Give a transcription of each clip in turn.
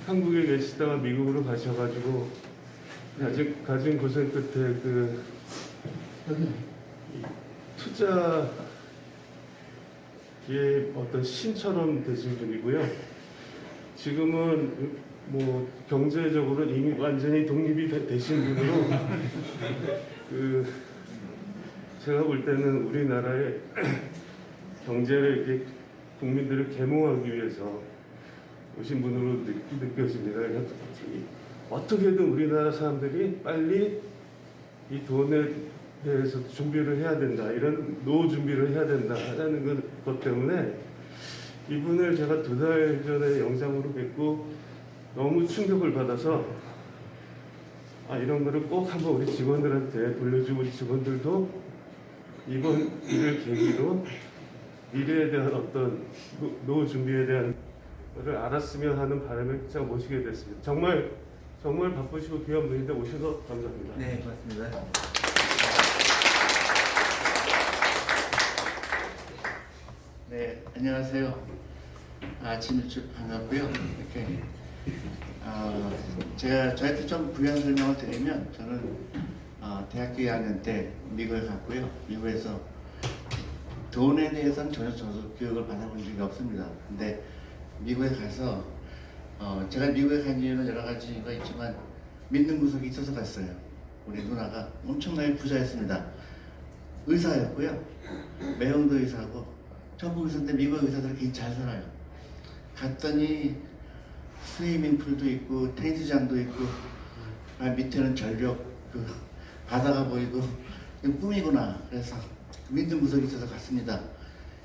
한국에 계시다가 미국으로 가셔가지고 가진 고생 끝에 그 투자의 어떤 신처럼 되신 분이고요. 지금은 뭐 경제적으로 이미 완전히 독립이 되신 분으로 그 제가 볼 때는 우리나라의 경제를 이렇게 국민들을 계몽하기 위해서 오신 분으로 느껴집니다. 그래서 어떻게든 우리나라 사람들이 빨리 이 돈에 대해서 준비를 해야 된다, 이런 노후 준비를 해야 된다 하는 것 때문에 이분을 제가 2달 전에 영상으로 뵙고 너무 충격을 받아서 이런 거를 꼭 한번 우리 직원들한테 돌려주고, 우리 직원들도 이번 일을 계기로 미래에 대한 어떤 노후 준비에 대한 것을 알았으면 하는 바람에 제가 모시게 됐습니다. 정말 바쁘시고 귀한 분인데 오셔서 감사합니다. 네, 고맙습니다. 네, 안녕하세요. 아침 일찍 반갑고요. 이렇게 제가 저한테 좀 부연 설명을 드리면, 저는 대학교 2학년 때 미국에 갔고요. 미국에서 돈에 대해서는 전혀 교육을 받아본 적이 없습니다. 근데 미국에 가서 제가 미국에 간 이유는 여러 가지가 있지만 믿는 구석이 있어서 갔어요. 우리 누나가 엄청나게 부자였습니다. 의사였고요. 매형도 의사고 전부 의사인데 미국 의사들이 굉장히 잘 살아요. 갔더니 스위밍풀도 있고 테니스장도 있고 밑에는 절벽 바다가 보이고 이거 꿈이구나. 그래서 믿는 구석이 있어서 갔습니다.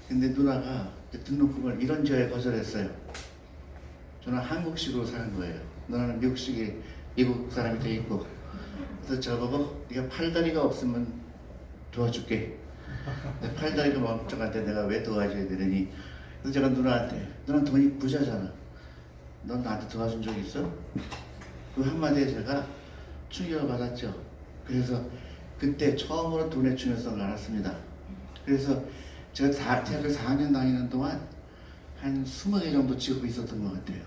근데 누나가 등록금을 이런저에 거절했어요. 저는 한국식으로 사는 거예요. 누나는 미국식이 미국 사람이 돼 있고. 그래서 저보고 네가 팔다리가 없으면 도와줄게. 근데 팔다리가 멈춰갈 내가 왜 도와줘야 되느니. 그래서 제가 누나한테, 너는 돈이 부자잖아, 넌 나한테 도와준 적 있어? 그 한마디에 제가 충격을 받았죠. 그래서 그때 처음으로 돈의 중요성을 알았습니다. 그래서 제가 대학교 4학년 다니는 동안 한 20개 정도 직업이 있었던 것 같아요.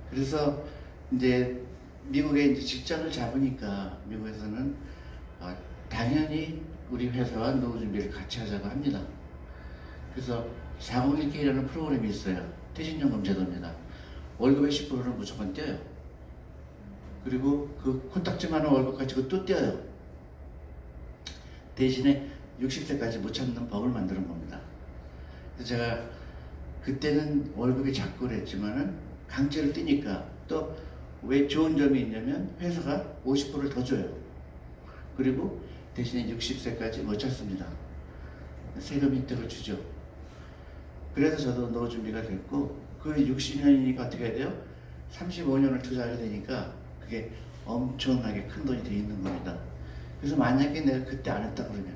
그래서 이제 미국에 이제 직장을 잡으니까 미국에서는 당연히 우리 회사와 노후 준비를 같이 하자고 합니다. 그래서 401k라는 프로그램이 있어요. 퇴직연금 제도입니다. 월급의 10%를 무조건 떼요. 그리고 그 코딱지만한 월급 가지고 또 떼어요. 대신에 60세까지 못 참는 법을 만드는 겁니다. 그래서 제가 그때는 월급이 작고 그랬지만은 강제로 뛰니까, 또 왜 좋은 점이 있냐면 회사가 50%를 더 줘요. 그리고 대신에 60세까지 못 참습니다. 세금 혜택을 주죠. 그래서 저도 노후 준비가 됐고, 그 60년이니까 어떻게 해야 돼요? 35년을 투자하게 되니까 그게 엄청나게 큰 돈이 돼 있는 겁니다. 그래서 만약에 내가 그때 안 했다 그러면,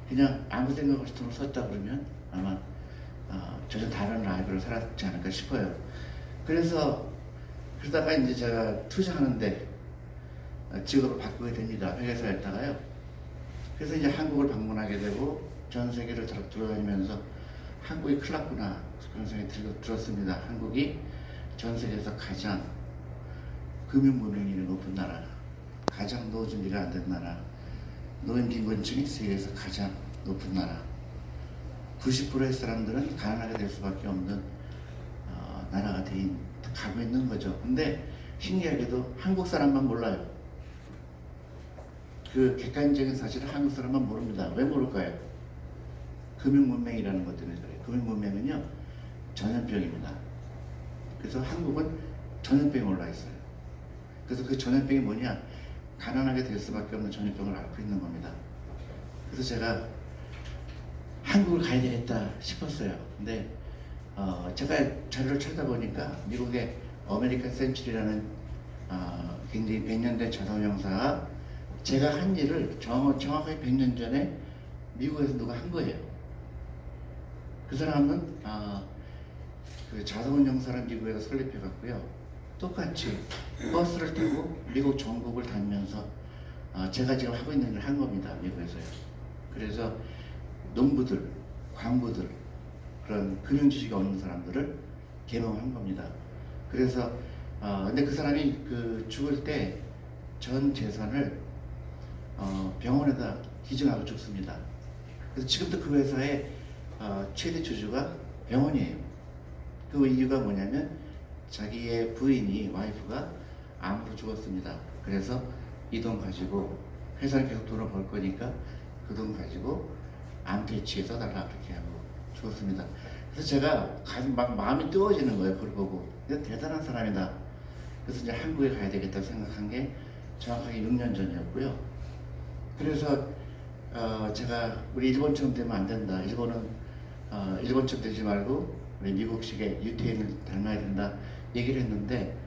그냥 아무 생각 없이 돈을 썼다 그러면 아마 전혀 다른 라이프를 살았지 않을까 싶어요. 그러다가 이제 제가 투자하는데 직업을 바꾸게 됩니다. 회계사였다가요. 그래서 이제 한국을 방문하게 되고 전 세계를 돌아다니면서 한국이 큰일 났구나 그런 생각이 들었습니다. 한국이 전 세계에서 가장 금융문명률이 높은 나라, 가장 노후 준비가 안 된 나라, 노인 빈곤층이 세계에서 가장 높은 나라, 90%의 사람들은 가난하게 될 수밖에 없는 나라가 가고 있는 거죠. 근데 신기하게도 한국 사람만 몰라요. 그 객관적인 사실을 한국 사람만 모릅니다. 왜 모를까요? 금융문맹이라는 것 때문에 그래요. 금융문맹은요, 전염병입니다. 그래서 한국은 전염병이 올라 있어요. 그래서 그 전염병이 뭐냐? 가난하게 될 수밖에 없는 전염병을 앓고 있는 겁니다. 그래서 제가 한국을 가야 되겠다 싶었어요. 근데 제가 자료를 찾아보니까 미국의 어메리칸 센츄리라는 굉장히 100년 된 자산운용사가 제가 한 일을 정확하게 100년 전에 미국에서 누가 한 거예요. 그 사람은 그 자산운용사를 미국에서 설립해 갔고요. 똑같이 버스를 타고 미국 전국을 다니면서 제가 지금 하고 있는 일을 한 겁니다. 미국에서요. 그래서 농부들, 광부들, 그런 금융지식이 없는 사람들을 계몽한 겁니다. 그래서 근데 그 사람이 죽을 때 전 재산을 병원에다 기증하고 죽습니다. 그래서 지금도 그 회사의 최대 주주가 병원이에요. 그 이유가 뭐냐면 자기의 부인이 와이프가 암으로 죽었습니다. 그래서 이 돈 가지고 회사는 계속 돈을 벌 거니까 그 돈 가지고 암 퇴치해서 달라 그렇게 하고 죽었습니다. 그래서 제가 가슴 막 마음이 뜨거워지는 거예요. 그걸 보고 이거 대단한 사람이다. 그래서 이제 한국에 가야 되겠다 생각한 게 정확하게 6년 전이었고요. 그래서 제가 우리 일본처럼 되면 안 된다. 일본은 일본처럼 되지 말고 우리 미국식의 유태인을 닮아야 된다 얘기를 했는데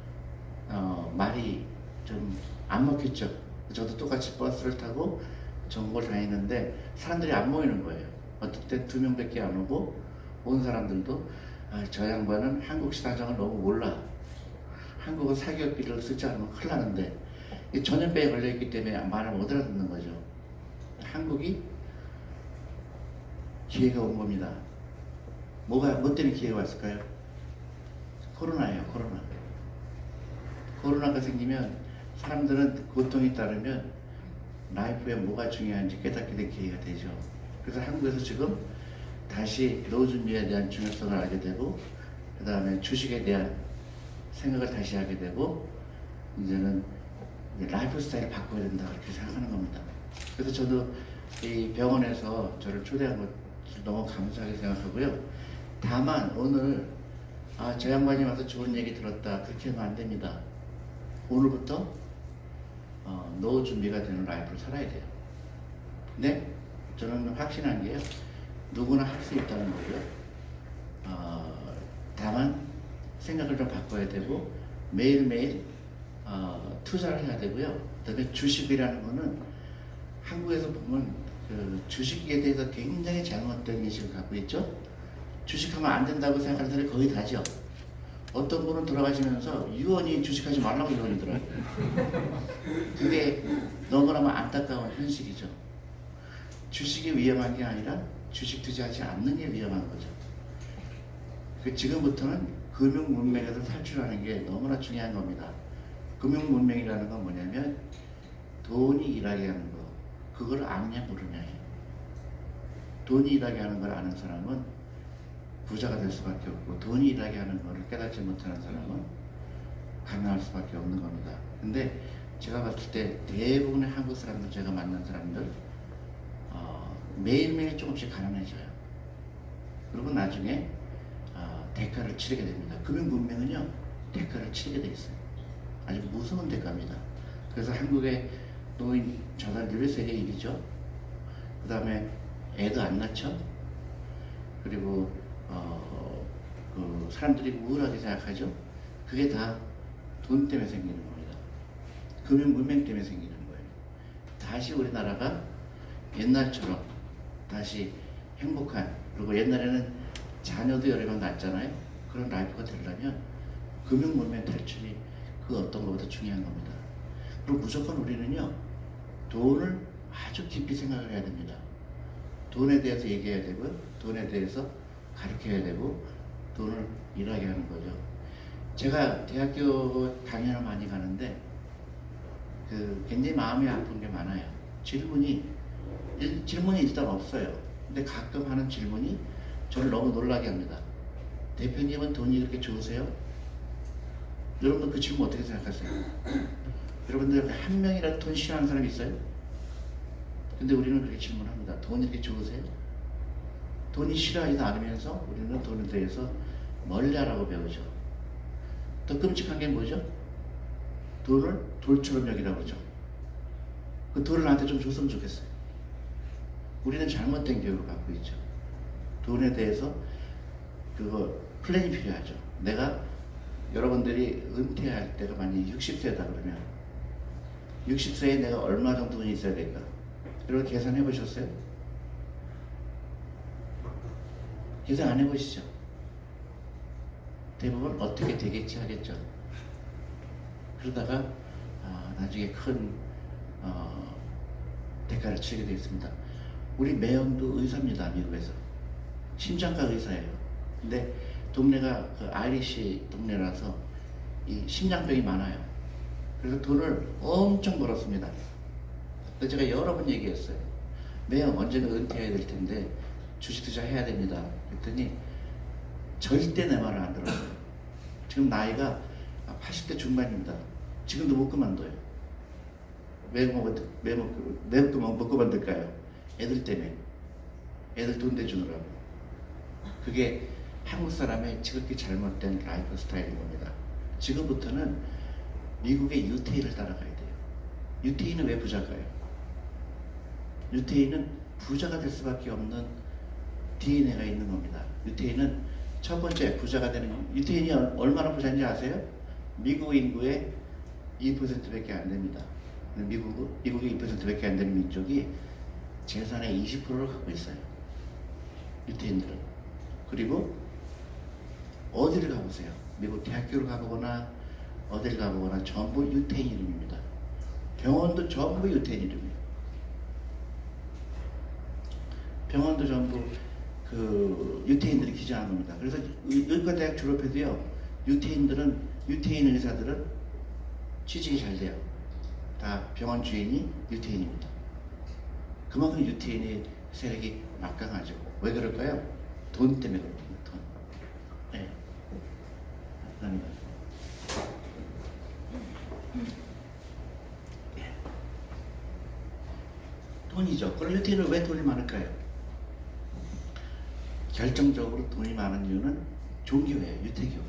말이 좀 안 먹혔죠. 저도 똑같이 버스를 타고 전국을 다니는데 사람들이 안 모이는 거예요. 어떨 때 2명밖에 안 오고 온 사람들도 저 양반은 한국식 사정을 너무 몰라. 한국은 사교육비를 쓰지 않으면 큰일 나는데 이 전염병에 걸려있기 때문에 말을 못 알아듣는 거죠. 한국이 기회가 온 겁니다. 뭐 때문에 기회가 왔을까요? 코로나예요. 코로나가 생기면 사람들은 고통이 따르면 라이프에 뭐가 중요한지 깨닫게 된 기회가 되죠. 그래서 한국에서 지금 다시 노준비에 대한 중요성을 알게 되고 그 다음에 주식에 대한 생각을 다시 하게 되고 이제는 라이프 스타일을 바꿔야 된다 그렇게 생각하는 겁니다. 그래서 저도 이 병원에서 저를 초대한 것을 너무 감사하게 생각하고요. 다만 오늘 저 양반이 와서 좋은 얘기 들었다 그렇게 하면 안 됩니다. 오늘부터 노후 준비가 되는 라이프를 살아야 돼요. 근데 저는 확신한 게요. 누구나 할 수 있다는 거고요. 다만 생각을 좀 바꿔야 되고 매일매일 투자를 해야 되고요. 그다음에 주식이라는 거는 한국에서 보면 그 주식에 대해서 굉장히 잘못된 인식을 갖고 있죠. 주식하면 안 된다고 생각하는 사람이 거의 다죠. 어떤 분은 돌아가시면서 유언이 주식하지 말라고 유언이더라고요. 그게 너무나마 안타까운 현실이죠. 주식이 위험한 게 아니라 주식 투자하지 않는 게 위험한 거죠. 지금부터는 금융 문명에서 탈출하는 게 너무나 중요한 겁니다. 금융 문명이라는 건 뭐냐면 돈이 일하게 하는 거, 그걸 아느냐 모르냐예요. 돈이 일하게 하는 걸 아는 사람은 부자가 될 수밖에 없고 돈이 일하게 하는 것을 깨닫지 못하는 사람은 가난할 수밖에 없는 겁니다. 근데 제가 봤을 때 대부분의 한국 사람들, 제가 만난 사람들 매일매일 조금씩 가난해져요. 그리고 나중에 대가를 치르게 됩니다. 금융 문명은요 대가를 치르게 돼 있어요. 아주 무서운 대가입니다. 그래서 한국의 노인 저달률이 세계 1위죠. 그 다음에 애도 안 낳죠. 그리고 그 사람들이 우울하게 생각하죠. 그게 다 돈 때문에 생기는 겁니다. 금융 문명 때문에 생기는 거예요. 다시 우리나라가 옛날처럼 다시 행복한, 그리고 옛날에는 자녀도 여러 명 낳았잖아요. 그런 라이프가 되려면 금융 문명 탈출이 그 어떤 것보다 중요한 겁니다. 그리고 무조건 우리는요 돈을 아주 깊이 생각을 해야 됩니다. 돈에 대해서 얘기해야 되고요, 돈에 대해서 가르쳐야 되고, 돈을 일하게 하는 거죠. 제가 대학교 강연을 많이 가는데 굉장히 마음이 아픈 게 많아요. 질문이 일단 없어요. 근데 가끔 하는 질문이 저를 너무 놀라게 합니다. 대표님은 돈이 그렇게 좋으세요? 여러분들 그 질문 어떻게 생각하세요? 여러분들 한 명이라도 돈 싫어하는 사람이 있어요? 근데 우리는 그렇게 질문합니다. 돈이 이렇게 좋으세요? 돈이 싫어하지도 않으면서 우리는 돈에 대해서 멀리하라고 배우죠. 더 끔찍한 게 뭐죠? 돈을 돌처럼 여기라고 그러죠. 그 돈을 나한테 좀 줬으면 좋겠어요. 우리는 잘못된 교육을 갖고 있죠. 돈에 대해서 플랜이 필요하죠. 내가 여러분들이 은퇴할 때가 만약에 60세다 그러면 60세에 내가 얼마 정도 돈이 있어야 될까? 여러분 계산해 보셨어요? 계산 안 해보시죠? 대부분 어떻게 되겠지 하겠죠. 그러다가 나중에 큰 대가를 치르게 되겠습니다. 우리 매형도 의사입니다. 미국에서 심장과 의사예요. 근데 동네가 그 아이리시 동네라서 이 심장병이 많아요. 그래서 돈을 엄청 벌었습니다. 그래서 제가 여러 번 얘기했어요. 매형 언젠가 은퇴해야 될 텐데 주식 투자해야 됩니다. 그랬더니 절대 내 말을 안 들었어요. 지금 나이가 80대 중반입니다. 지금도 못 그만둬요. 왜 못 그만둘까요? 애들 때문에. 애들 돈 대주느라고. 그게 한국 사람의 지극히 잘못된 라이프 스타일인 겁니다. 지금부터는 미국의 유태인을 따라가야 돼요. 유태인은 왜 부자가요? 유태인은 부자가 될 수밖에 없는 DNA가 있는 겁니다. 유태인은 첫 번째 부자가 되는, 유태인이 얼마나 부자인지 아세요? 미국 인구의 2%밖에 안 됩니다. 미국의 2%밖에 안 되는 민족이 재산의 20%를 갖고 있어요. 유태인들은. 그리고 어디를 가보세요. 미국 대학교를 가보거나 어디를 가보거나 전부 유태인 이름입니다. 병원도 전부 유태인 이름이에요. 병원도 전부 그 유태인들이 기장한 겁니다. 그래서 의과대학 졸업해도요, 유태인 의사들은 취직이 잘 돼요. 다 병원 주인이 유태인입니다. 그만큼 유태인의 세력이 막강하죠. 왜 그럴까요? 돈 때문에 그렇습니다. 돈. 네. 그러니까. 예. 돈이죠. 그럼 유태인은 왜 돈이 많을까요? 결정적으로 돈이 많은 이유는 종교예요. 유태교.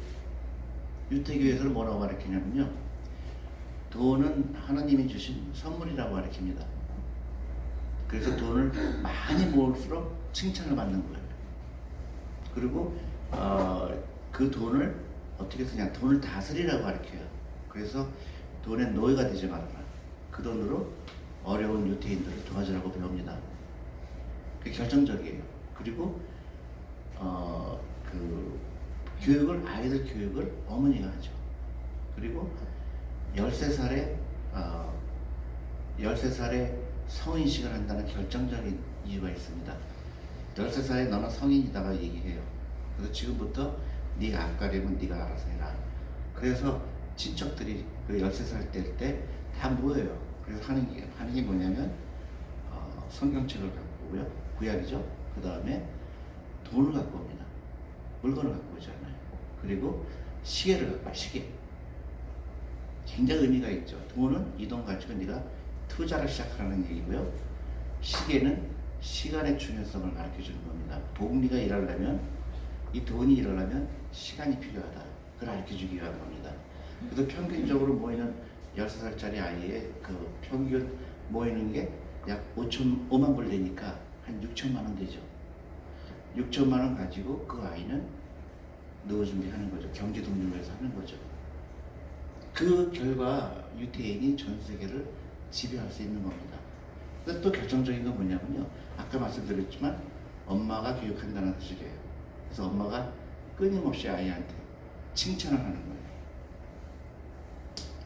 유태교에서는 뭐라고 가르치냐면요, 돈은 하나님이 주신 선물이라고 가르칩니다. 그래서 돈을 많이 모을수록 칭찬을 받는 거예요. 그리고 그 돈을 어떻게 쓰냐, 돈을 다스리라고 가르쳐요. 그래서 돈의 노예가 되지 말아라. 그 돈으로 어려운 유태인들을 도와주라고 배웁니다. 그게 결정적이에요. 그리고 그 교육을, 아이들 교육을 어머니가 하죠. 그리고 13살에 성인식을 한다는 결정적인 이유가 있습니다. 13살에 너는 성인이다가 얘기해요. 그래서 지금부터 네가 앞가림은 네가 알아서 해라. 그래서 친척들이 그 13살 때 다 모여요. 그래서 하는 게 뭐냐면 성경책을 갖고 오고요. 구약이죠. 그 다음에 돈을 갖고 옵니다. 물건을 갖고 오지 않아요. 그리고 시계를 갖고 와요. 시계. 굉장히 의미가 있죠. 돈은 이 돈 가지고 네가 투자를 시작하는 얘기고요. 시계는 시간의 중요성을 가르쳐주는 겁니다. 복리가 일하려면, 이 돈이 일어나면 시간이 필요하다. 그걸 가르쳐주기 위한 겁니다. 그래서 평균적으로 모이는 13살짜리 아이의 그 평균 모이는 게 약 5만 불 되니까 한 6천만 원 되죠. 6천만 원 가지고 그 아이는 노후 준비하는 거죠. 경제 독립을 해서 하는 거죠. 그 결과 유태인이 전 세계를 지배할 수 있는 겁니다. 근데 또 결정적인 건 뭐냐면요, 아까 말씀드렸지만 엄마가 교육한다는 뜻이에요. 그래서 엄마가 끊임없이 아이한테 칭찬을 하는 거예요.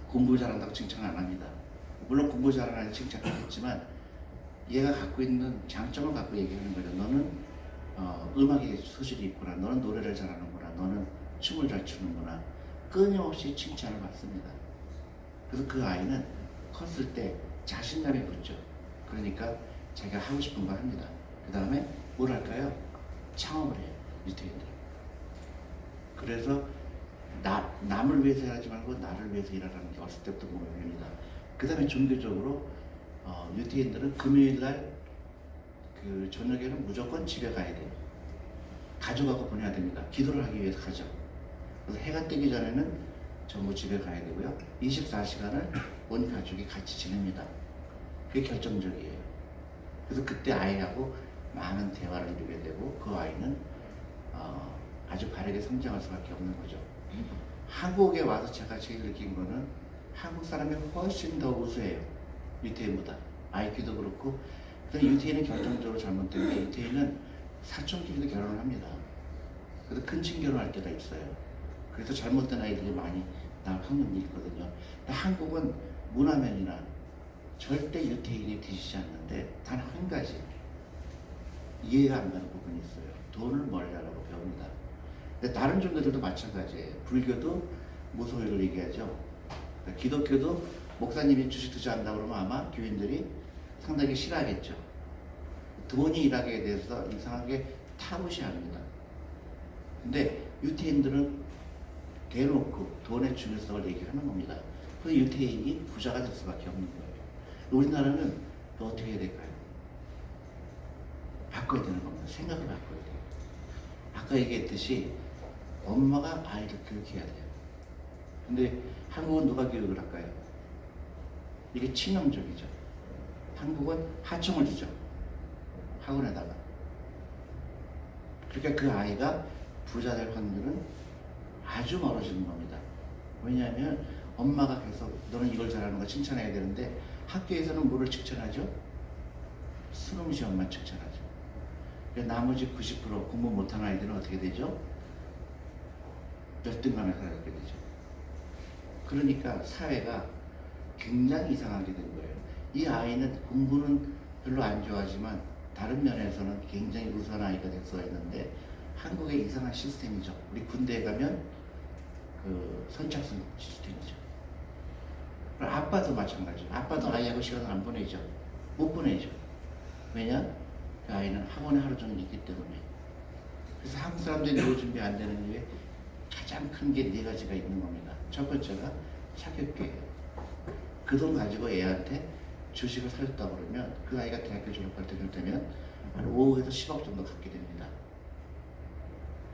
공부 잘한다고 칭찬 안 합니다. 물론 공부 잘하는 칭찬을 하겠지만 얘가 갖고 있는 장점을 갖고 얘기하는 거죠. 너는 음악에 소질이 있구나. 너는 노래를 잘하는구나. 너는 춤을 잘 추는구나. 끊임없이 칭찬을 받습니다. 그래서 그 아이는 컸을 때 자신감이 붙죠. 그러니까 자기가 하고 싶은 걸 합니다. 그 다음에 뭘 할까요? 창업을 해요. 유태인들. 그래서 남을 위해서 일하지 말고 나를 위해서 일하라는 게 어렸을 때부터 보입니다. 그 다음에 종교적으로 유태인들은 금요일날 그 저녁에는 무조건 집에 가야 돼요. 가족하고 보내야 됩니다. 기도를 하기 위해서 가죠. 그래서 해가 뜨기 전에는 전부 집에 가야 되고요. 24시간을 온 가족이 같이 지냅니다. 그게 결정적이에요. 그래서 그때 아이하고 많은 대화를 이루게 되고 그 아이는 아주 바르게 성장할 수밖에 없는 거죠. 한국에 와서 제가 제일 느낀 거는 한국 사람이 훨씬 더 우수해요. 유태인보다. IQ도 그렇고. 그래서 유태인은 결정적으로 잘못된 게, 유태인은 사촌끼리도 결혼을 합니다. 그래서 큰친 결혼할 때가 있어요. 그래서 잘못된 아이들이 많이 나올 확률이 있거든요. 근데 한국은 문화면이나 절대 유태인이 뒤지지 않는데 단 한 가지 이해가 안 가는 부분이 있어요. 돈을 멀리 하라고 배웁니다. 근데 다른 종교들도 마찬가지예요. 불교도 무소유를 얘기하죠. 그러니까 기독교도 목사님이 주식 투자한다고 그러면 아마 교인들이 상당히 싫어하겠죠. 돈이 일하게 돼서 이상하게 타부시합니다. 근데 유태인들은 대놓고 돈의 중요성을 얘기하는 겁니다. 그래서 유태인이 부자가 될 수밖에 없는 거예요. 우리나라는 또 어떻게 해야 될까요? 바꿔야 되는 겁니다. 생각을 바꿔야 돼요. 아까 얘기했듯이 엄마가 아이를 교육해야 돼요. 근데 한국은 누가 교육을 할까요? 이게 치명적이죠. 한국은 하청을 주죠. 학원에다가. 그러니까 그 아이가 부자 될 확률은 아주 멀어지는 겁니다. 왜냐하면 엄마가 계속 너는 이걸 잘하는 거 칭찬해야 되는데 학교에서는 뭐를 칭찬하죠? 수능 시험만 칭찬하죠. 나머지 90% 공부 못하는 아이들은 어떻게 되죠? 몇 등간을 살아가게 되죠. 그러니까 사회가 굉장히 이상하게 된 거예요. 이 아이는 공부는 별로 안 좋아하지만 다른 면에서는 굉장히 우수한 아이가 될 수가 있는데 한국의 이상한 시스템이죠. 우리 군대에 가면 그 선착순 시스템이죠. 아빠도 마찬가지죠. 아빠도 아이하고 시간을 안 보내죠. 못 보내죠. 왜냐? 그 아이는 학원에 하루 종일 있기 때문에. 그래서 한국 사람들이 노후 준비 안 되는 이유에 가장 큰 게 네 가지가 있는 겁니다. 첫 번째가 사교육이에요. 그 돈 가지고 애한테 주식을 사줬다 그러면 그 아이가 대학교 졸업할 때 되면 한 5억에서 10억 정도 갖게 됩니다.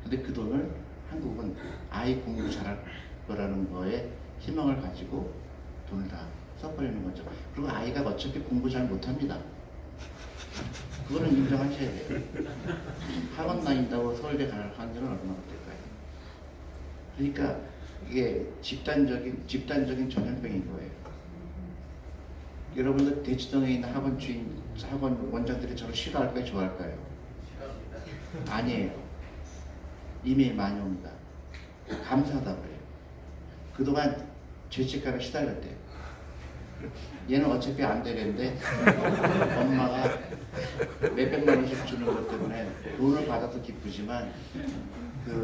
근데 그 돈을 한국은 아이 공부 잘할 거라는 거에 희망을 가지고 돈을 다 써버리는 거죠. 그리고 아이가 어차피 공부 잘 못합니다. 그거는 인정하셔야 돼요. 학원 다닌다고 서울대 갈 확률은 얼마나 될까요? 그러니까 이게 집단적인 전염병인 거예요. 여러분들 대치동에 있는 학원 주인, 학원 원장들이 저를 싫어할까요? 좋아할까요? 아니에요. 이메일 많이 옵니다. 감사하다고 그래요. 그동안 죄책감에 시달렸대요. 얘는 어차피 안 되는데 엄마가 몇백만 원씩 주는 것 때문에 돈을 받아서 기쁘지만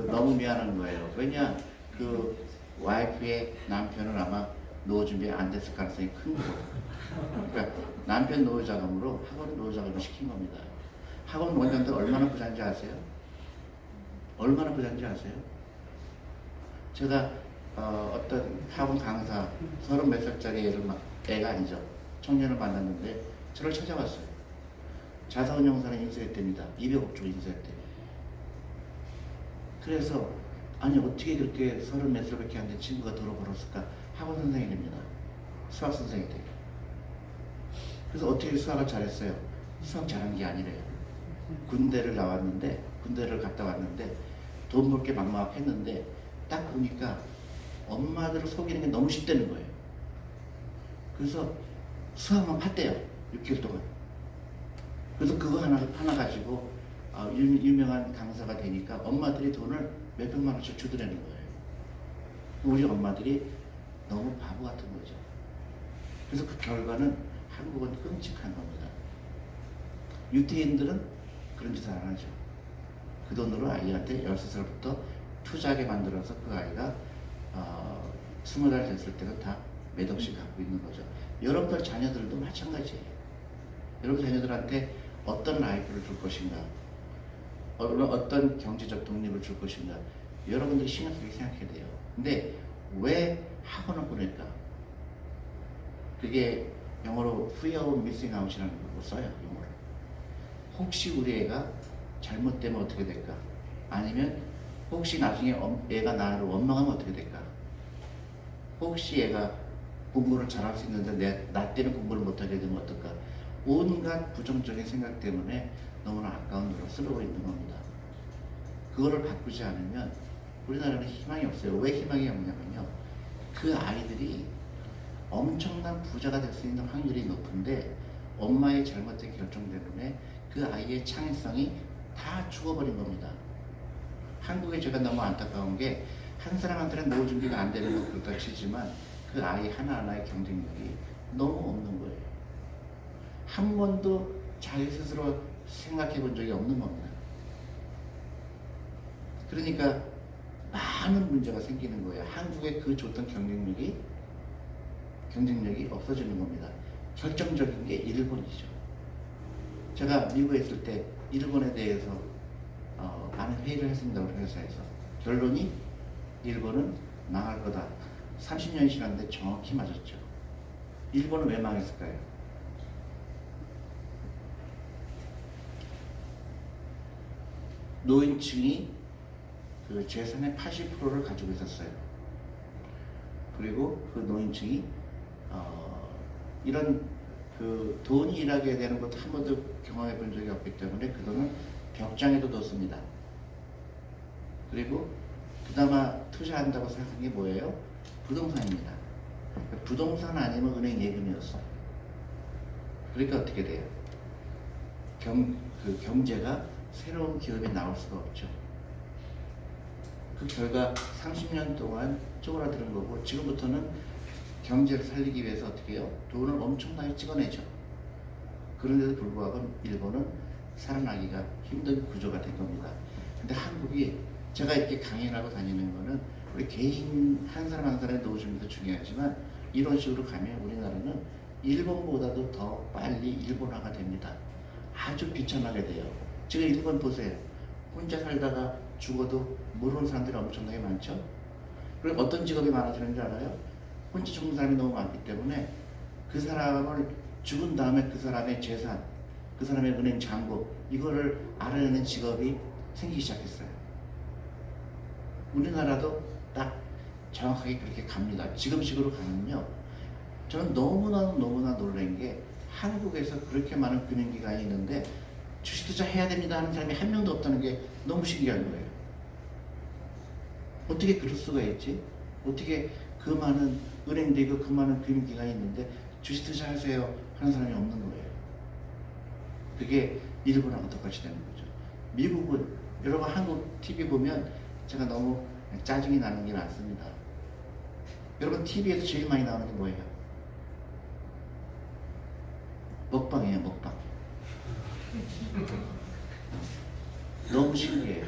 너무 미안한 거예요. 왜냐, 그 와이프의 남편은 아마 노후 준비 안 됐을 가능성이 큰 거예요. 그러니까 남편 노후 자금으로 학원 노후 자금을 시킨 겁니다. 학원 원장들 얼마나 부자인지 아세요? 얼마나 부자인지 아세요? 제가 어떤 학원 강사 30몇 살짜리 애가 아니죠. 청년을 만났는데 저를 찾아왔어요. 자사운용사는 인수했답니다. 200억 주고 인수했대요. 그래서 아니 어떻게 그렇게 30몇 살밖에 안 된 친구가 돈을 벌었을까? 학원 선생이 됩니다. 수학 선생이 돼요. 그래서 어떻게 수학을 잘했어요? 수학 잘한 게 아니래요. 군대를 나왔는데, 군대를 갔다 왔는데 돈 벌 게 막막했는데 딱 보니까 엄마들을 속이는 게 너무 쉽다는 거예요. 그래서 수학만 팠대요. 6개월 동안. 그래서 그거 하나 가지고 유명한 강사가 되니까 엄마들이 돈을 몇백만 원씩 주더라는 거예요. 우리 엄마들이 너무 바보 같은 거죠. 그래서 그 결과는 한국은 끔찍한 겁니다. 유태인들은 그런 짓을 안 하죠. 그 돈으로 아이한테 13살부터 투자하게 만들어서 그 아이가 20살 됐을 때는 다 몇 억씩 갖고 있는 거죠. 여러분들 자녀들도 마찬가지예요. 여러분 자녀들한테 어떤 라이프를 줄 것인가, 어떤 경제적 독립을 줄 것인가, 여러분들이 심각하게 생각해야 돼요. 근데 왜 학원을 보낼까? 그게 영어로 fear of missing out이라는 걸 써요. 영어로. 혹시 우리 애가 잘못되면 어떻게 될까? 아니면 혹시 나중에 애가 나를 원망하면 어떻게 될까? 혹시 애가 공부를 잘할 수 있는데 나 때문에 공부를 못하게 되면 어떨까? 온갖 부정적인 생각 때문에 너무나 아까운 돈을 쓰러고 있는 겁니다. 그거를 바꾸지 않으면 우리나라는 희망이 없어요. 왜 희망이 없냐면요, 그 아이들이 엄청난 부자가 될 수 있는 확률이 높은데 엄마의 잘못된 결정 때문에 그 아이의 창의성이 다 죽어버린 겁니다. 한국에 제가 너무 안타까운 게 한 사람한테는 노후 준비가 안 되는 건 그렇다 치지만 그 아이 하나하나의 경쟁력이 너무 없는 거예요. 한 번도 자기 스스로 생각해 본 적이 없는 겁니다. 그러니까 막 많은 문제가 생기는 거예요. 한국의 그 좋던 경쟁력이 없어지는 겁니다. 결정적인 게 일본이죠. 제가 미국에 있을 때 일본에 대해서 많은 회의를 했습니다. 우리 회사에서. 결론이 일본은 망할 거다. 30년이 지났는데 정확히 맞았죠. 일본은 왜 망했을까요? 노인층이 그 재산의 80%를 가지고 있었어요. 그리고 그 노인층이 이런 그 돈이 일하게 되는 것도 한 번도 경험해 본 적이 없기 때문에 그 돈은 벽장에도 넣습니다. 그리고 그나마 투자한다고 생각한 게 뭐예요? 부동산입니다. 부동산 아니면 은행 예금이었어요. 그러니까 어떻게 돼요? 그 경제가 새로운 기업이 나올 수가 없죠. 그 결과 30년 동안 쪼그라드는 거고, 지금부터는 경제를 살리기 위해서 어떻게 해요? 돈을 엄청나게 찍어내죠. 그런데도 불구하고 일본은 살아나기가 힘든 구조가 된 겁니다. 근데 한국이, 제가 이렇게 강연하고 다니는 거는 우리 개인 한 사람 한 사람의 노후 준비도 중요하지만, 이런 식으로 가면 우리나라는 일본보다도 더 빨리 일본화가 됩니다. 아주 비참하게 돼요. 지금 일본 보세요. 혼자 살다가 죽어도 모르는 사람들이 엄청나게 많죠. 그리고 어떤 직업이 많아지는 줄 알아요? 혼자 죽는 사람이 너무 많기 때문에 그 사람을 죽은 다음에 그 사람의 재산, 그 사람의 은행 잔고, 이거를 알아내는 직업이 생기기 시작했어요. 우리나라도 딱 정확하게 그렇게 갑니다. 지금식으로 가면요, 저는 너무나 놀란 게, 한국에서 그렇게 많은 금융기관이 있는데 주식 투자 해야 됩니다 하는 사람이 한 명도 없다는 게 너무 신기한 거예요. 어떻게 그럴 수가 있지? 어떻게 그 많은 은행도 있고 그 많은 금융기관이 있는데 주식 투자하세요 하는 사람이 없는 거예요. 그게 일본하고 똑같이 되는 거죠. 미국은, 여러분 한국 TV 보면 제가 너무 짜증이 나는 게 많습니다. 여러분 TV에서 제일 많이 나오는 게 뭐예요? 먹방이에요, 먹방. 너무 신기해요.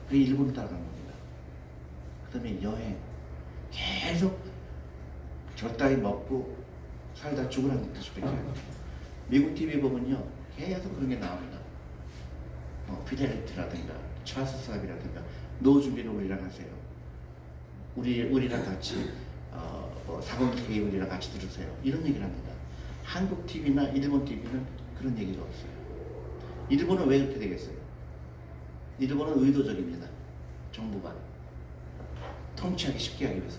그게 일본을 따라가는 겁니다. 그 다음에 여행. 계속 적당히 먹고 살다 죽으라는 뜻으로 얘기해요. 미국 TV 보면요, 계속 그런 게 나옵니다. 피델리티라든가 찰스 사업이라든가 노후 준비는 우리랑 하세요. 우리랑 같이 401k 우리랑 같이 들으세요. 이런 얘기를 합니다. 한국 TV나 일본 TV는 그런 얘기가 없어요. 일본은 왜 그렇게 되겠어요? 일본은 의도적입니다. 정부가 통치하기 쉽게 하기 위해서.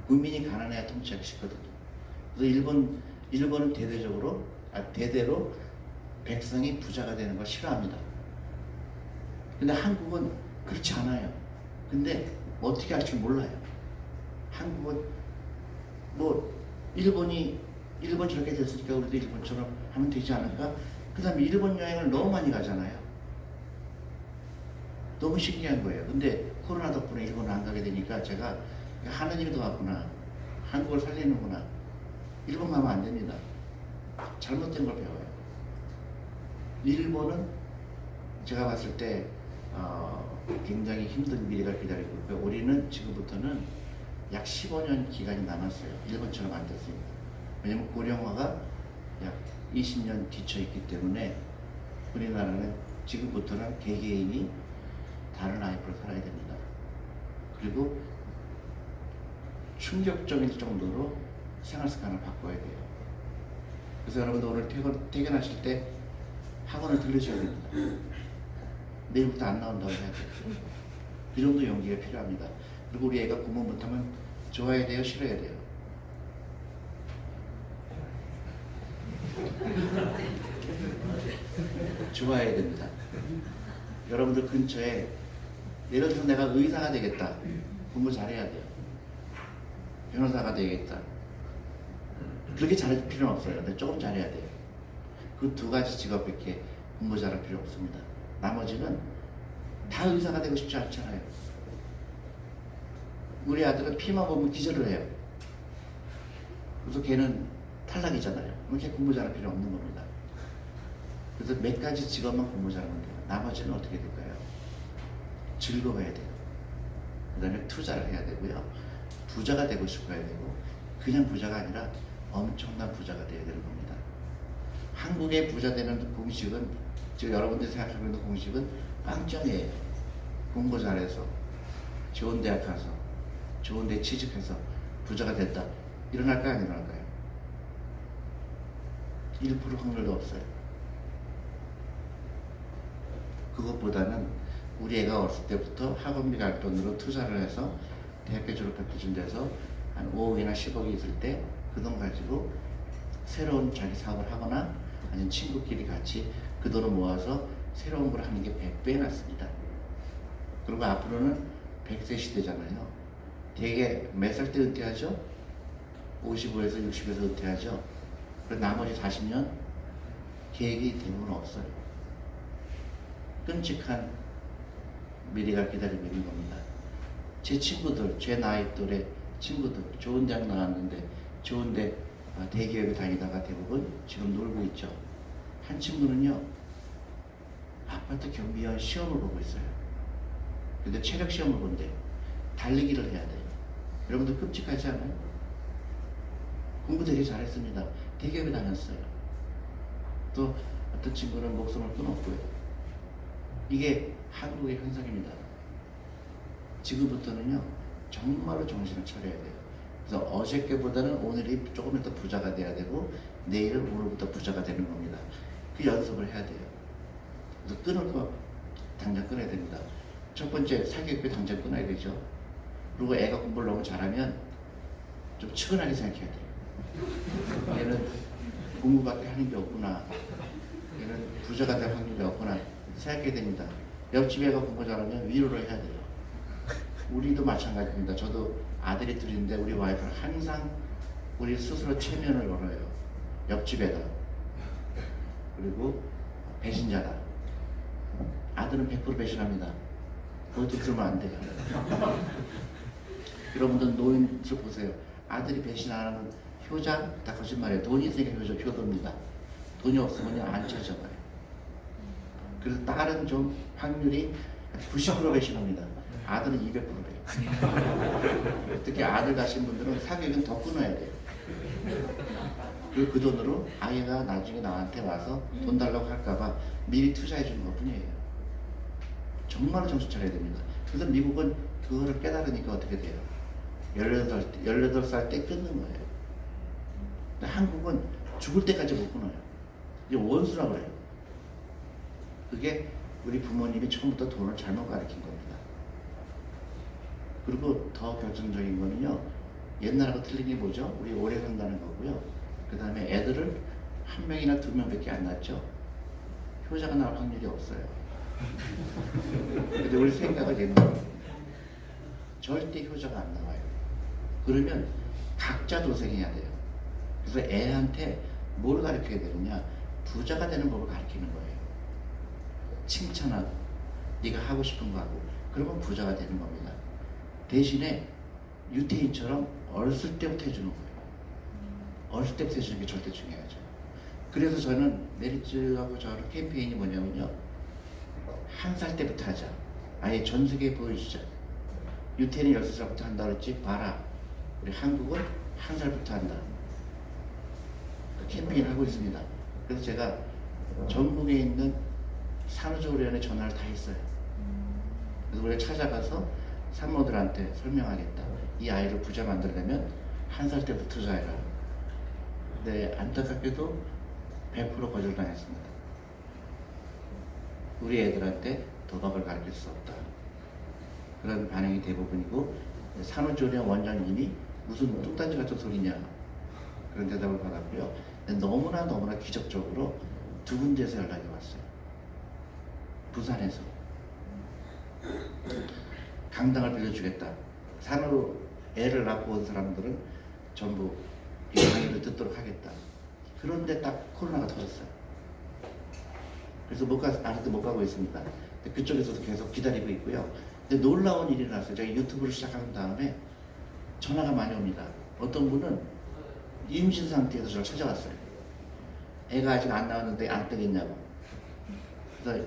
국민이 가난해야 통치하기 쉽거든요. 그래서 일본은 대대로 백성이 부자가 되는 걸 싫어합니다. 근데 한국은 그렇지 않아요. 근데 어떻게 할 줄 몰라요. 한국은 일본 저렇게 됐으니까 우리도 일본처럼 하면 되지 않을까? 그 다음에 일본 여행을 너무 많이 가잖아요. 너무 신기한 거예요. 근데 코로나 덕분에 일본을 안 가게 되니까 제가 하느님이 도왔구나. 한국을 살리는구나. 일본 가면 안 됩니다. 잘못된 걸 배워요. 일본은 제가 봤을 때 굉장히 힘든 미래가 기다리고 있고요. 우리는 지금부터는 약 15년 기간이 남았어요. 일본처럼 안 됐습니다. 왜냐면 고령화가 약 20년 뒤쳐있기 때문에 우리나라는 지금부터는 개개인이 다른 라이프를 살아야 됩니다. 그리고 충격적일 정도로 생활 습관을 바꿔야 돼요. 그래서 여러분도 오늘 퇴근하실 때 학원을 들르셔야 됩니다. 내일부터 안 나온다고 해야 돼요. 그 정도 용기가 필요합니다. 그리고 우리 애가 공부 못하면 좋아야 돼요? 싫어야 돼요? 좋아야 됩니다. 여러분들 근처에, 예를 들어서 내가 의사가 되겠다. 공부 잘해야 돼요. 변호사가 되겠다. 그렇게 잘할 필요는 없어요. 근데 조금 잘해야 돼요. 그 두 가지 직업밖에 공부 잘할 필요 없습니다. 나머지는 다 의사가 되고 싶지 않잖아요. 우리 아들은 피만 보면 기절을 해요. 그래서 걔는 탈락이잖아요. 그렇게 공부 잘할 필요 없는 겁니다. 그래서 몇 가지 직업만 공부 잘하면 돼요. 나머지는 어떻게 될까요? 즐거워야 돼요. 그 다음에 투자를 해야 되고요. 부자가 되고 싶어야 되고, 그냥 부자가 아니라 엄청난 부자가 되어야 되는 겁니다. 한국의 부자 되는 공식은, 지금 여러분들이 생각하고 있는 공식은 빵점이에요. 공부 잘해서, 좋은 대학 가서, 좋은 데 취직해서 부자가 됐다. 일어날까요? 안 일어날까요? 1% 확률도 없어요. 그것보다는 우리 애가 어렸을 때부터 학원비 갈 돈으로 투자를 해서 대학교 졸업할 때쯤 돼서 한 5억이나 10억이 있을 때 그 돈 가지고 새로운 자기 사업을 하거나 아니면 친구끼리 같이 그 돈을 모아서 새로운 걸 하는 게 100배 낫습니다. 그리고 앞으로는 100세 시대잖아요. 되게 몇 살 때 은퇴하죠? 55에서 60에서 은퇴하죠. 그리고 나머지 40년 계획이 대부분 없어요. 끔찍한 미래가 기다리고 있는 겁니다. 제 친구들, 제 나이 또래 친구들, 좋은 대학 나왔는데 좋은데 대기업에 다니다가 대부분 지금 놀고 있죠. 한 친구는요, 아파트 경비원 시험을 보고 있어요. 근데 체력 시험을 본대요. 달리기를 해야 돼요. 여러분들 끔찍하지 않아요? 공부 되게 잘했습니다. 대기업에 다녔어요. 또 어떤 친구는 목숨을 끊었고요. 이게 한국의 현상입니다. 지금부터는요, 정말로 정신을 차려야 돼요. 그래서 어저께보다는 오늘이 조금 더 부자가 돼야 되고, 내일은 오늘부터 부자가 되는 겁니다. 그 연습을 해야 돼요. 그래서 끊을 거 당장 끊어야 됩니다. 첫 번째, 사교육비 당장 끊어야 되죠. 그리고 애가 공부를 너무 잘하면 좀 측은하게 생각해야 돼요. 얘는 공부밖에 하는 게 없구나. 얘는 부자가 될 확률이 없구나. 생각해야 됩니다. 옆집 애가 공부 잘하면 위로를 해야 돼요. 우리도 마찬가지입니다. 저도 아들이 둘인데 우리 와이프는 항상 우리 스스로 체면을 걸어요. 옆집 애다. 그리고 배신자다. 아들은 100% 배신합니다. 그것도 그러면 안 돼요. 여러분들 노인들 보세요. 아들이 배신 안 하는 효자? 다 거짓말이에요. 돈이 있으니까 효도입니다. 돈이 없으면 안 찾아봐요. 그래서 딸은 좀 확률이 90% 배신합니다. 아들은 200%래요. 특히 아들 가신 분들은 사교육은 더 끊어야 돼요. 그리고 그 돈으로 아이가 나중에 나한테 와서 돈 달라고 할까봐 미리 투자해 주는 것 뿐이에요. 정말로 정신 차려야 됩니다. 그래서 미국은 그거를 깨달으니까 어떻게 돼요? 18살 때 끊는 거예요. 근데 한국은 죽을 때까지 못 끊어요. 이제 원수라고 그래요. 그게 우리 부모님이 처음부터 돈을 잘못 가르친 겁니다. 그리고 더 결정적인 거는요, 옛날하고 틀린 게 뭐죠? 우리 오래 산다는 거고요. 그 다음에 애들을 한 명이나 두 명밖에 안 낳죠. 효자가 나올 확률이 없어요. 근데 우리 생각을 옛날로 절대 효자가 안 나와요. 그러면 각자 도생해야 돼요. 그래서 애한테 뭘 가르쳐야 되느냐? 부자가 되는 법을 가르치는 거예요. 칭찬하고 네가 하고 싶은 거 하고, 그러면 부자가 되는 겁니다. 대신에 유태인처럼 어렸을 때부터 해주는 거예요. 어렸을 때부터 해주는 게 절대 중요하죠. 그래서 저는 메리츠하고 저는 캠페인이 뭐냐면요, 1살 때부터 하자. 아예 전 세계에 보여주자. 유태인이 16살부터 한다 그랬지? 봐라, 우리 한국은 1살부터 한다. 그 캠페인을 하고 있습니다. 그래서 제가 전국에 있는 산후조리원에 전화를 다 했어요. 그래서 우리가 찾아가서 산모들한테 설명하겠다. 이 아이를 부자 만들려면 1살 때부터 투자해라. 근데 안타깝게도 100% 거절당했습니다. 우리 애들한테 도박을 가르칠 수 없다. 그런 반응이 대부분이고, 산후조리원 원장님이 무슨 뚱딴지 같은 소리냐, 그런 대답을 받았고요. 너무나 기적적으로 두 군데에서 연락이 왔어요. 부산에서 강당을 빌려주겠다. 산으로 애를 낳고 온 사람들은 전부 이 강의를 듣도록 하겠다. 그런데 딱 코로나가 터졌어요. 그래서 아직도 못 가고 있습니다. 그쪽에서도 계속 기다리고 있고요. 근데 놀라운 일이 났어요. 제가 유튜브를 시작한 다음에 전화가 많이 옵니다. 어떤 분은 임신 상태에서 저를 찾아왔어요. 애가 아직 안 나왔는데 안 뜨겠냐고. 그래서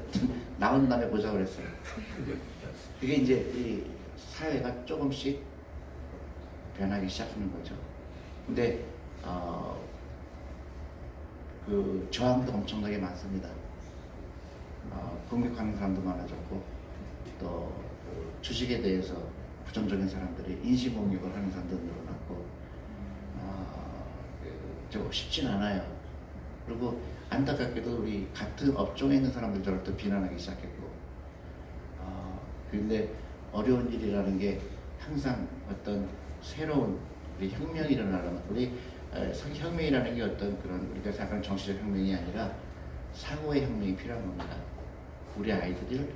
나온 다음에 보자고 그랬어요. 그게 이제 이 사회가 조금씩 변하기 시작하는 거죠. 근데 그 저항도 엄청나게 많습니다. 공격하는 사람도 많아졌고 또그 주식에 대해서 부정적인 사람들이 인신공격을 하는 사람도 늘어났고 좀 쉽진 않아요. 그리고 안타깝게도 우리 같은 업종에 있는 사람들 저를 또 비난하기 시작했고 그런데 어려운 일이라는 게 항상 어떤 새로운 우리 혁명이 일어나려면 우리 혁명이라는 게 어떤 그런 우리가 생각하는 정치적 혁명이 아니라 사고의 혁명이 필요한 겁니다. 우리 아이들을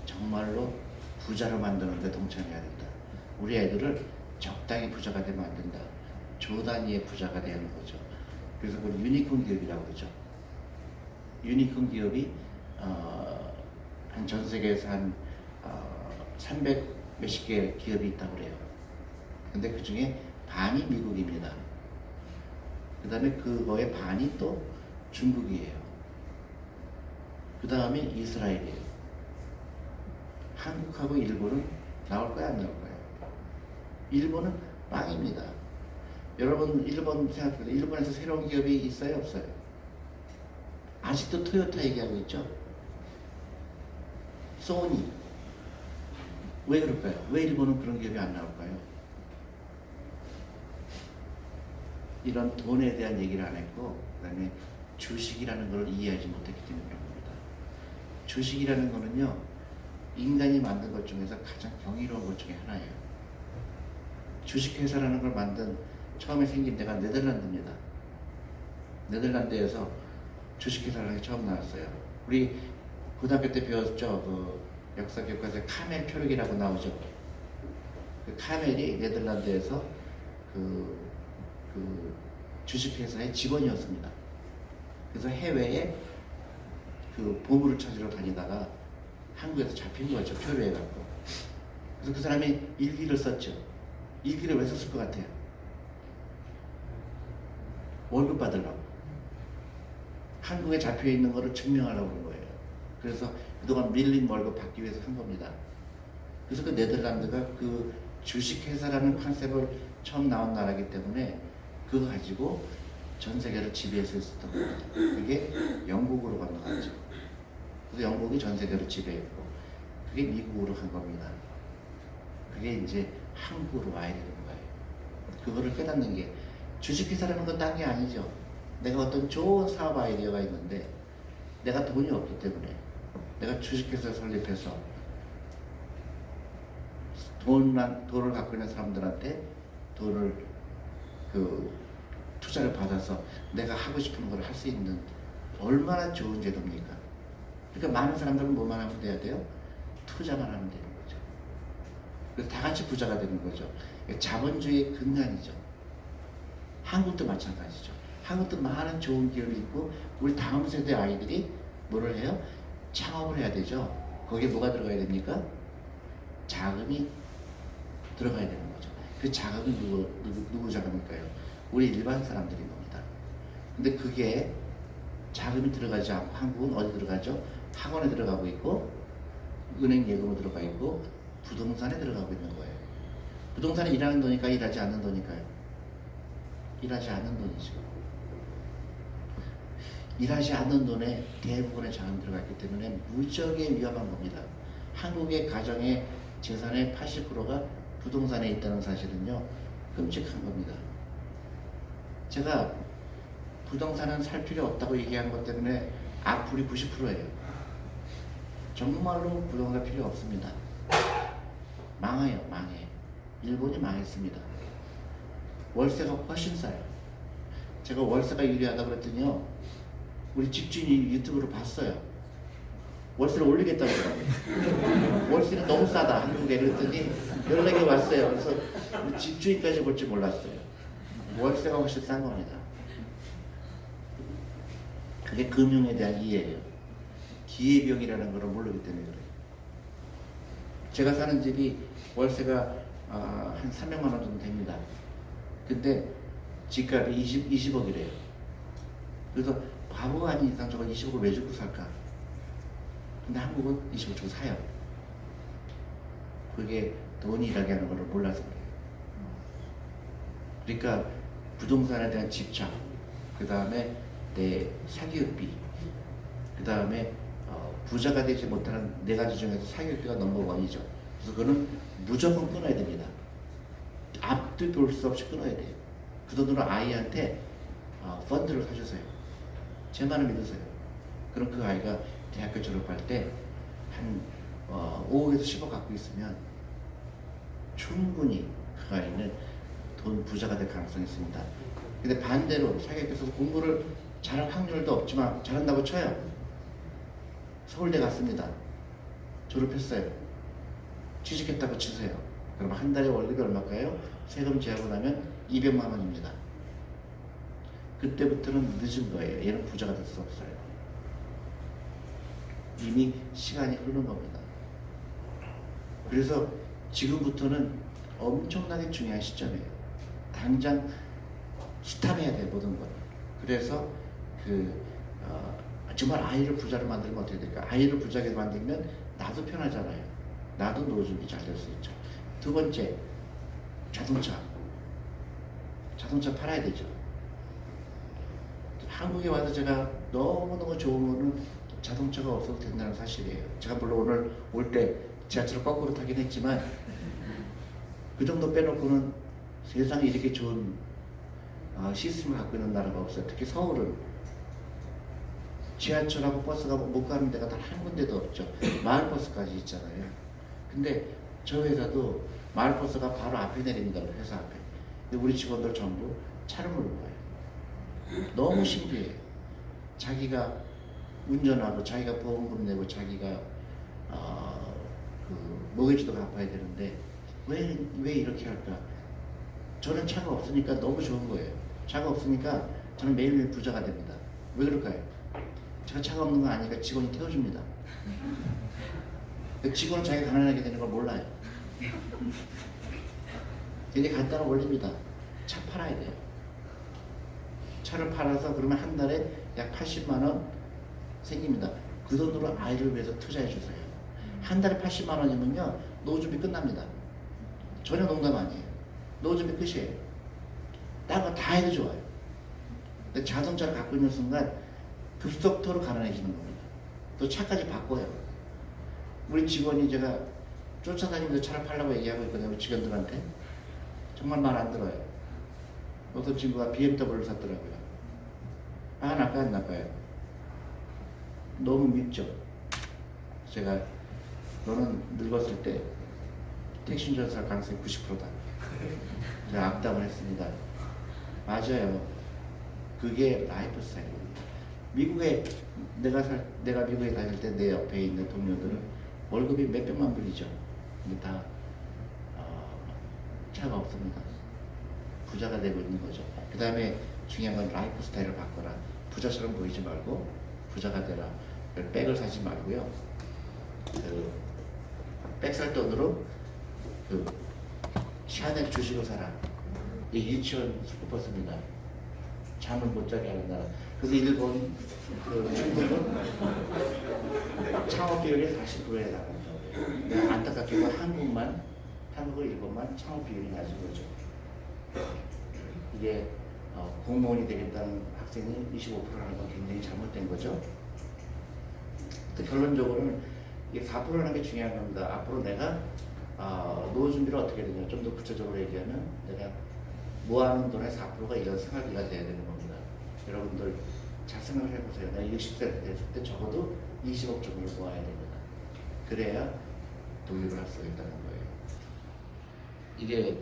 정말로 부자로 만드는 데 동참해야 된다. 우리 아이들을 적당히 부자가 되면 안 된다. 조 단위의 부자가 되는 거죠. 그래서 그걸 유니콘 기업이라고 그러죠. 유니콘 기업이 한 전 세계에서 한 300 몇십 개 기업이 있다고 그래요. 근데 그 중에 반이 미국입니다. 그 다음에 그거의 반이 또 중국이에요. 그 다음에 이스라엘이에요. 한국하고 일본은 나올 거야, 안 나올 거야? 일본은 빵입니다. 여러분 일본 생각해보세요. 일본에서 새로운 기업이 있어요, 없어요? 아직도 토요타 얘기하고 있죠? 소니. 왜 그럴까요? 왜 일본은 그런 기업이 안 나올까요? 이런 돈에 대한 얘기를 안 했고, 그 다음에 주식이라는 걸 이해하지 못했기 때문에 그런 겁니다. 주식이라는 거는요, 인간이 만든 것 중에서 가장 경이로운 것 중에 하나예요. 주식회사라는 걸 만든 처음에 생긴 데가 네덜란드입니다. 네덜란드에서 주식회사라는 게 처음 나왔어요. 우리 고등학교 때 배웠죠. 그 역사 교과서에 카멜 표력이라고 나오죠. 그 카멜이 네덜란드에서 그 주식회사의 직원이었습니다. 그래서 해외에 그 보물을 찾으러 다니다가 한국에서 잡힌 거죠. 표류해갖고. 그래서 그 사람이 일기를 썼죠. 일기를 왜 썼을 것 같아요? 월급 받으려고. 한국에 잡혀있는 거를 증명하려고 그런 거예요. 그래서 그동안 밀린 월급 받기 위해서 한 겁니다. 그래서 그 네덜란드가 그 주식회사라는 컨셉을 처음 나온 나라이기 때문에 그거 가지고 전 세계를 지배해서 있었던 겁니다. 그게 영국으로 건너갔죠. 그래서 영국이 전 세계를 지배했고 그게 미국으로 간 겁니다. 그게 이제 한국으로 와야 되는 거예요. 그거를 깨닫는 게 주식회사라는 건 딴 게 아니죠. 내가 어떤 좋은 사업 아이디어가 있는데 내가 돈이 없기 때문에 내가 주식회사 설립해서 돈을 갖고 있는 사람들한테 돈을 투자를 받아서 내가 하고 싶은 걸 할 수 있는 얼마나 좋은 제도입니까? 그러니까 많은 사람들은 뭐만 하면 돼요? 투자만 하면 되는 거죠. 그래서 다 같이 부자가 되는 거죠. 자본주의의 근간이죠. 한국도 마찬가지죠. 한국도 많은 좋은 기업이 있고 우리 다음 세대 아이들이 뭐를 해요? 창업을 해야 되죠. 거기에 뭐가 들어가야 됩니까? 자금이 들어가야 되는 거죠. 그 자금이 누구 자금일까요? 우리 일반 사람들인 겁니다. 근데 그게 자금이 들어가지 않고 한국은 어디 들어가죠? 학원에 들어가고 있고 은행 예금으로 들어가 있고 부동산에 들어가고 있는 거예요. 부동산에 일하는 돈이니까 일하지 않는 돈이니까요. 일하지 않는 돈이죠. 일하지 않는 돈에 대부분의 자금이 들어갔기 때문에 무지하게 위험한 겁니다. 한국의 가정의 재산의 80%가 부동산에 있다는 사실은요, 끔찍한 겁니다. 제가 부동산은 살 필요 없다고 얘기한 것 때문에 악플이 90%예요. 정말로 부동산 필요 없습니다. 망해요, 망해. 일본이 망했습니다. 월세가 훨씬 싸요. 제가 월세가 유리하다고 그랬더니요, 우리 집주인이 유튜브로 봤어요. 월세를 올리겠다고 그러더라고요. 월세는 너무 싸다, 한국에. 그랬더니 연락이 왔어요. 그래서 우리 집주인까지 볼 줄 몰랐어요. 월세가 훨씬 싼 겁니다. 그게 금융에 대한 이해예요. 기회비용이라는 걸 모르기 때문에 그래요. 제가 사는 집이 월세가 한 300만 원 정도 됩니다. 근데 집값이 20억이래요. 그래서 바보 아닌 이상 저걸 20억을 왜 주고 살까? 근데 한국은 25초 사요. 그게 돈이라게 하는 걸 몰라서 그래요. 그러니까 부동산에 대한 집착, 그 다음에 내 사기업비, 그 다음에 부자가 되지 못하는 네 가지 중에서 사기업비가 넘버원이죠. 그래서 그거는 무조건 끊어야 됩니다. 앞도 볼 수 없이 끊어야 돼요. 그 돈으로 아이한테 펀드를 사주세요. 제 말을 믿으세요. 그럼 그 아이가 대학교 졸업할 때 한 5억에서 10억 갖고 있으면 충분히 그 아이는 돈 부자가 될 가능성이 있습니다. 근데 반대로 사기업에서 공부를 잘할 확률도 없지만 잘한다고 쳐요. 서울대 갔습니다. 졸업했어요. 취직했다고 치세요. 그럼 한 달에 월급이 얼마일까요? 세금 제하고 나면 200만 원입니다. 그때부터는 늦은 거예요. 얘는 부자가 될 수 없어요. 이미 시간이 흐른 겁니다. 그래서 지금부터는 엄청나게 중요한 시점이에요. 당장 스탑해야 돼, 모든 걸. 그래서 정말 아이를 부자로 만들면 어떻게 될까? 아이를 부자게 만들면 나도 편하잖아요. 나도 노후 준비 잘 될 수 있죠. 두 번째, 자동차 팔아야 되죠. 한국에 와서 제가 너무너무 좋은 거는 자동차가 없어도 된다는 사실이에요. 제가 물론 오늘 올 때 지하철을 거꾸로 타긴 했지만 그 정도 빼놓고는 세상에 이렇게 좋은 시스템을 갖고 있는 나라가 없어요. 특히 서울은 지하철하고 버스가 못 가는 데가 단 한 군데도 없죠. 마을버스까지 있잖아요. 근데 저 회사도 마을버스가 바로 앞에 내립니다. 회사 앞에. 근데 우리 직원들 전부 차를 몰고 가요. 너무 신기해요. 자기가 운전하고 자기가 보험금 내고 자기가 모기지도 갚아야 되는데 왜 이렇게 할까? 저는 차가 없으니까 너무 좋은 거예요. 차가 없으니까 저는 매일매일 부자가 됩니다. 왜 그럴까요? 제가 차가 없는 거 아니까 직원이 태워줍니다. 직원은 자기가 가난하게 되는 걸 몰라요. 근데 간단한 원리입니다. 차 팔아야 돼요. 차를 팔아서 그러면 한 달에 약 80만 원 생깁니다. 그 돈으로 아이를 위해서 투자해 주세요. 한 달에 80만 원이면요 노후 준비 끝납니다. 전혀 농담 아니에요. 노후 준비 끝이에요. 다른 거 다 해도 좋아요. 근데 자동차를 갖고 있는 순간 급속도로 가난해지는 겁니다. 또 차까지 바꿔요. 우리 직원이 제가 쫓아다니면서 차를 팔라고 얘기하고 있거든요. 우리 직원들한테. 정말 말 안 들어요. 어떤 친구가 BMW를 샀더라고요. 나빠요 안 나빠요? 너무 밉죠. 제가 너는 늙었을 때 택시 운전사 할 가능성이 90%다. 제가 악담을 했습니다. 맞아요. 그게 라이프 스타일입니다. 미국에 내가 미국에 다닐 때 내 옆에 있는 동료들은 월급이 몇백만 불이죠. 근데 다 차가 없습니다. 부자가 되고 있는 거죠. 그 다음에 중요한 건 라이프 스타일을 바꿔라. 부자처럼 보이지 말고 부자가 되라. 백을 사지 말고요. 백 살 돈으로 샤넬 주식을 사라. 이 유치원 스쿠버스입니다. 잠을 못 자게 하는 나라. 그래서 일본, 중국은 창업 비율이 40%에 나갑니다. 근데 안타깝게도 한국과 일본만 창업 비율이 낮은 거죠. 이게 공무원이 되겠다는 학생이 25%라는 건 굉장히 잘못된 거죠. 결론적으로는 이게 4%라는 게 중요한 겁니다. 앞으로 내가 노후 준비를 어떻게 되냐, 좀 더 구체적으로 얘기하면 내가 모아놓은 돈의 4%가 이런 생활비가 돼야 되는 겁니다. 여러분들 잘 생각을 해보세요. 내가 60세 됐을 때 적어도 20억 정도를 모아야 됩니다. 그래야 독립을 할 수가 있다는 거예요. 이게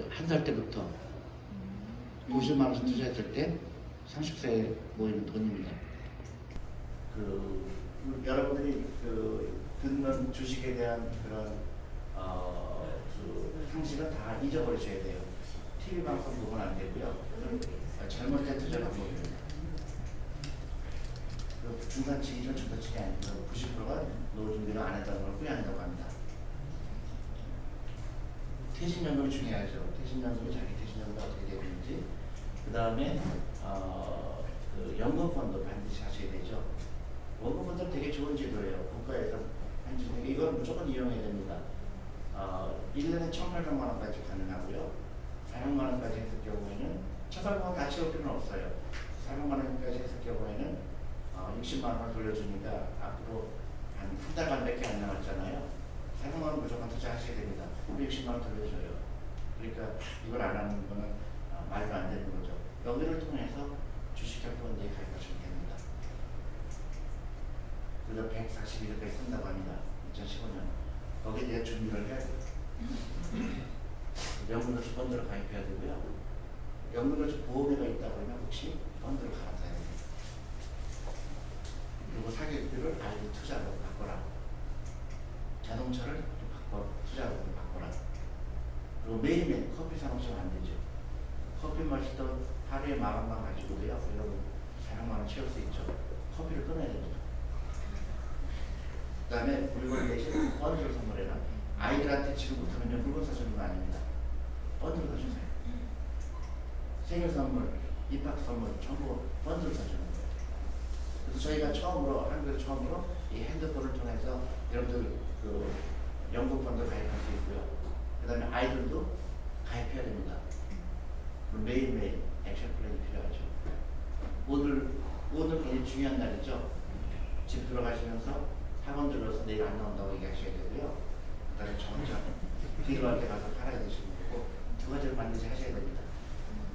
한 살 때부터 50만 원씩 투자했을 때 30세에 모이는 돈입니다. 여러분들이 듣는 주식에 대한 그런 상식은 다 잊어버리셔야 돼요. TV 방송 보면 안 되고요. 잘못된 투자 방법입니다. 중간치기죠, 중간치기 아니고 90%가 노후 준비를 안 했다는 걸 후회한다고 합니다. 퇴직연금이 중요하죠. 퇴직연금이 자기 퇴직연금이 어떻게 되는지. 그 다음에 연금펀드 반드시 하셔야 되죠. 원고분들 되게 좋은 제도예요. 국가에서 한 제도. 이건 무조건 이용해야 됩니다. 1년에 1,800만 원까지 가능하고요. 400만 원까지 했을 경우에는 1,800만 원 다 채울 필요는 없어요. 400만 원까지 했을 경우에는 60만 원을 돌려주니까 앞으로 한 달간밖에 안 남았잖아요. 400만 원 무조건 투자하셔야 됩니다. 60만 원 돌려줘요. 그러니까 이걸 안 하는 거는 말도 안 되는 거죠. 여기를 통해서 주식협회원들이 가입하시면 됩니다. 그래서 141일까지 쓴다고 합니다. 2015년. 거기에 대한 준비를 해야 돼요. 연금저축 펀드를 가입해야 되고요. 연금저축 보험회가 있다고 하면 혹시 펀드를 갈아타야 됩니다. 그리고 사기비를 아이들 투자로 바꿔라. 자동차를 투자로 바꿔라. 그리고 매일매일 커피 사 먹으면 안 되죠. 커피 마시던 하루에 10,000원만 가지고도요. 여러분 400만 원 채울 수 있죠. 커피를 끊어야 됩니다. 그 다음에 물건 대신 펀드를 선물해라. 아이들한테 지금부터는 물건 사주는 거 아닙니다. 펀드를 사주세요. 생일 선물, 입학 선물 전부 펀드를 사주는 거예요. 그래서 저희가 처음으로 한국에서 처음으로 이 핸드폰을 통해서 여러분들 그 연금 펀드 가입할 수 있고요. 그 다음에 아이들도 가입해야 됩니다. 매일매일 액션 플랜이 필요하죠. 오늘 굉장히 중요한 날이죠. 집 들어가시면서 학원 들어서 내일 안 나온다고 얘기하셔야 되고요. 그 다음에 점점 필요할 때 가서 팔아야 되시는 거고 두 가지를 반드시 하셔야 됩니다.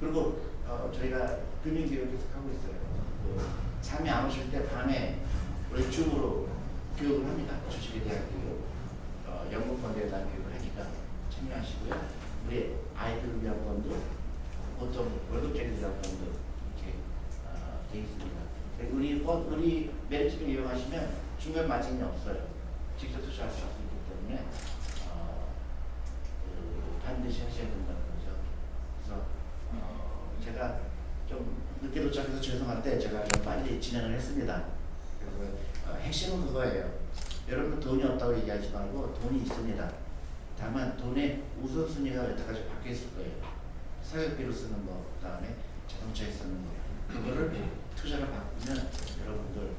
그리고 저희가 금융교육 계속 하고 있어요. 잠이 안 오실 때 밤에 우리 줌으로 교육을 합니다. 주식에 대한 교육, 연금펀드에 대한 교육을 하니까 참여하시고요. 우리 아이들을 위한 펀드, 보통 월급쟁이들 위한 펀드 이렇게 되어 있습니다. 우리 메리츠를 이용하시면 중간 마진이 없어요. 직접 투자할 수 있기 때문에 반드시 하셔야 된다는 거죠. 그래서 제가 좀 늦게 도착해서 죄송한데 제가 좀 빨리 진행을 했습니다. 그래서 핵심은 그거예요. 여러분 돈이 없다고 얘기하지 말고 돈이 있습니다. 다만 돈의 우선순위가 여태까지 바뀌어 있을 거예요. 사교비로 쓰는 거, 그 다음에 자동차에 쓰는 거. 그거를 투자를 바꾸면 여러분들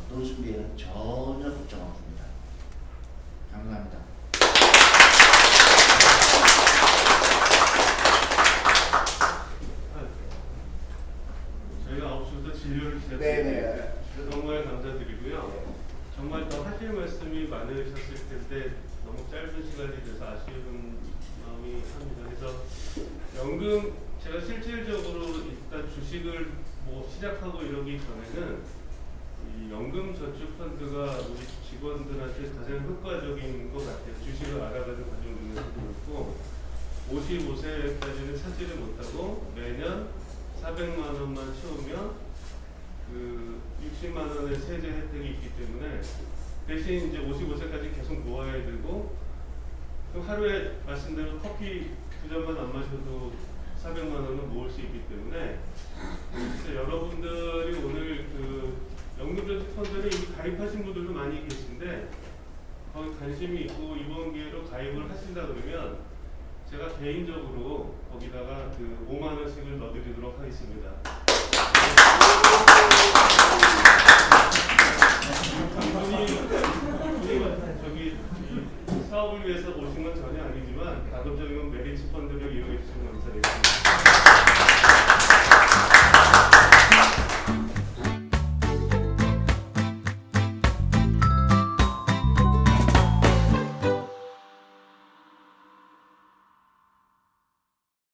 노준비에는 전혀 걱정 없습니다. 감사합니다. 저희가 9시부터 진료를 시작했습니다. 네네. 정말 감사드리고요. 정말 더 하실 말씀이 많으셨을 텐데 너무 짧은 시간이 돼서 아쉬운 마음이 합니다. 그래서 연금 제가 실질적으로 일단 주식을 시작하고 이러기 전에는 이 연금저축펀드가 우리 직원들한테 가장 효과적인 것 같아요. 주식을 알아가는 과정 중에서도 그렇고 55세까지는 찾지를 못하고 매년 400만 원만 채우면 그 60만 원의 세제 혜택이 있기 때문에 대신 이제 55세까지 계속 모아야 되고 또 하루에 말씀대로 커피 2잔만 안 마셔도 400만 원은 모을 수 있기 때문에 여러분들이 오늘 그 연금저축 펀드에 이미 가입하신 분들도 많이 계신데 거기 관심이 있고 이번 기회로 가입을 하신다 그러면 제가 개인적으로 거기다가 그 5만 원씩을 넣어드리도록 하겠습니다. 이분이 저기 사업을 위해서 오신 건 전혀 아니지만 가급적이면 메리츠 펀드를 이용해 주시면 감사드리겠습니다.